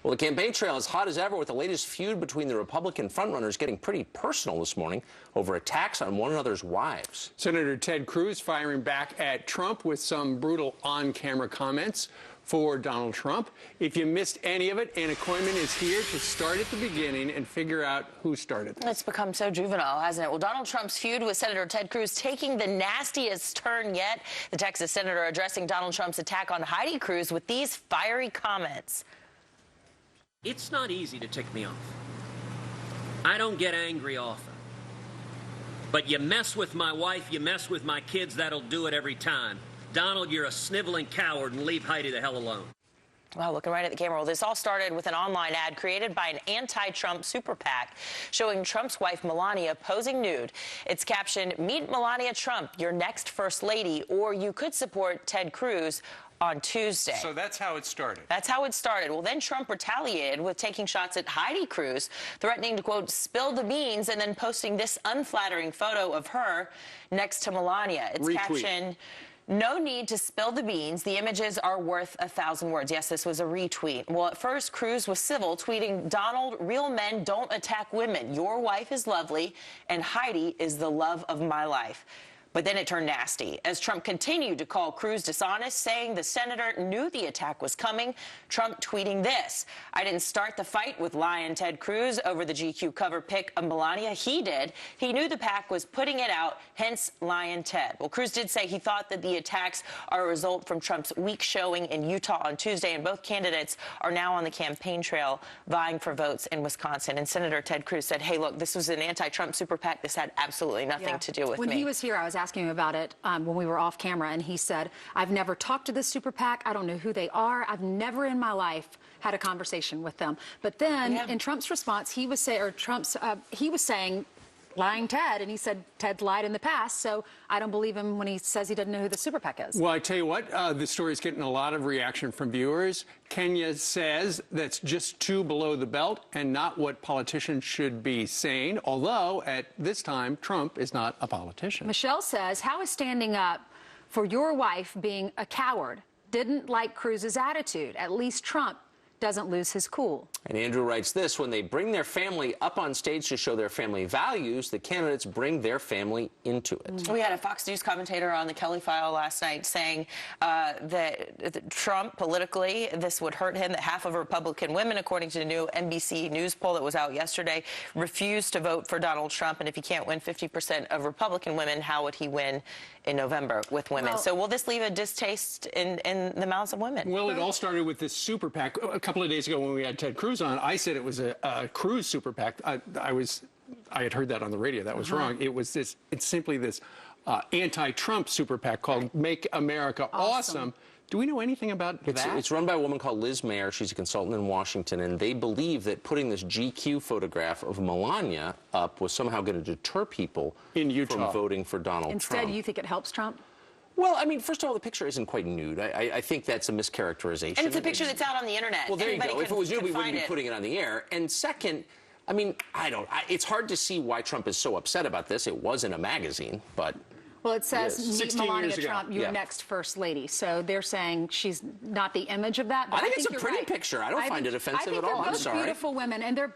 Well, the campaign trail is hot as ever with the latest feud between the Republican frontrunners getting pretty personal this morning over attacks on one another's wives. Senator Ted Cruz firing back at Trump with some brutal on-camera comments for Donald Trump. If you missed any of it, Anna Koyman is here to start at the beginning and figure out who started this. It's become so juvenile, hasn't it? Well, Donald Trump's feud with Senator Ted Cruz taking the nastiest turn yet. The Texas senator addressing Donald Trump's attack on Heidi Cruz with these fiery comments. It's not easy to tick me off. I don't get angry often. But you mess with my wife, you mess with my kids, that'll do it every time. Donald, you're a sniveling coward, and leave Heidi the hell alone. Well, looking right at the camera. Well, this all started with an online ad created by an anti-Trump super PAC showing Trump's wife, Melania, posing nude. It's captioned, "Meet Melania Trump, your next first lady," or you could support Ted Cruz on Tuesday. So that's how it started. That's how it started. Well, then Trump retaliated with taking shots at Heidi Cruz, threatening to, quote, spill the beans, and then posting this unflattering photo of her next to Melania. It's captioned, "No need to spill the beans. The images are worth 1,000 words." Yes, this was a retweet. Well, at first, Cruz was civil, tweeting, "Donald, real men don't attack women. Your wife is lovely, and Heidi is the love of my life." But then it turned nasty as Trump continued to call Cruz dishonest, saying the senator knew the attack was coming. Trump tweeting this, "I didn't start the fight with Lion Ted Cruz over the GQ cover pic of Melania. He did. He knew the PAC was putting it out, hence Lion Ted." Well, Cruz did say he thought that the attacks are a result from Trump's weak showing in Utah on Tuesday, and both candidates are now on the campaign trail vying for votes in Wisconsin. And Senator Ted Cruz said, "Hey, look, this was an anti-Trump super PAC. This had absolutely nothing to do with me." When he was here, I was asking him about it when we were off camera, and he said, "I've never talked to this super PAC. I don't know who they are. I've never in my life had a conversation with them." But then in Trump's response, he was saying, lying Ted, and he said Ted lied in the past, so I don't believe him when he says he doesn't know who the super PAC is. Well, I tell you what, the story is getting a lot of reaction from viewers. Kenya says that's just too below the belt and not what politicians should be saying, although at this time, Trump is not a politician. Michelle says, "How is standing up for your wife being a coward? Didn't like Cruz's attitude. At least Trump doesn't lose his cool." And Andrew writes this, "When they bring their family up on stage to show their family values, the candidates bring their family into it." We had a Fox News commentator on the Kelly File last night saying that Trump, politically, this would hurt him, that half of Republican women, according to the new NBC News poll that was out yesterday, refused to vote for Donald Trump. And if he can't win 50% of Republican women, how would he win in November with women? So will this leave a distaste in the mouths of women? Well, it all started with this super PAC. A couple of days ago when we had Ted Cruz on, I said it was a Cruz super PAC. I had heard that on the radio. That was wrong. It's simply this anti-Trump super PAC called Make America Awesome. Do we know anything about that? It's run by a woman called Liz Mayer. She's a consultant in Washington, and they believe that putting this GQ photograph of Melania up was somehow going to deter people in Utah from voting for Donald Trump. Instead, you think it helps Trump? Well, I mean, first of all, the picture isn't quite nude. I think that's a mischaracterization. And it's a picture that's out on the internet. Well, there you go. If it was nude, we wouldn't be it. putting it on the air. And second, I mean, it's hard to see why Trump is so upset about this. It was in a magazine, but... Well, it says, meet 16 Melania years ago. Trump, your next first lady. So they're saying she's not the image of that. But I think it's a you're pretty right. picture. I don't find it offensive at all. They're I'm both sorry. beautiful women, and they're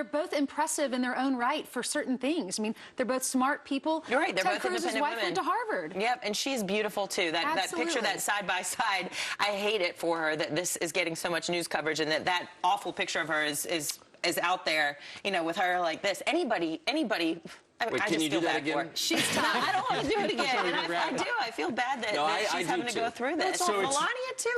both impressive in their own right for certain things. I mean, they're both smart people. You're right. They're Ted both Cruz's independent wife women. went to Harvard. Yep, and she's beautiful too. That picture, that side by side, I hate it for her that this is getting so much news coverage, and that awful picture of her is out there, you know, with her like this. Anybody. Wait, I can just you feel do that bad again? for her. She's tough. I don't want to do it again. And I do. I feel bad that she's having to go through this. So Melania too.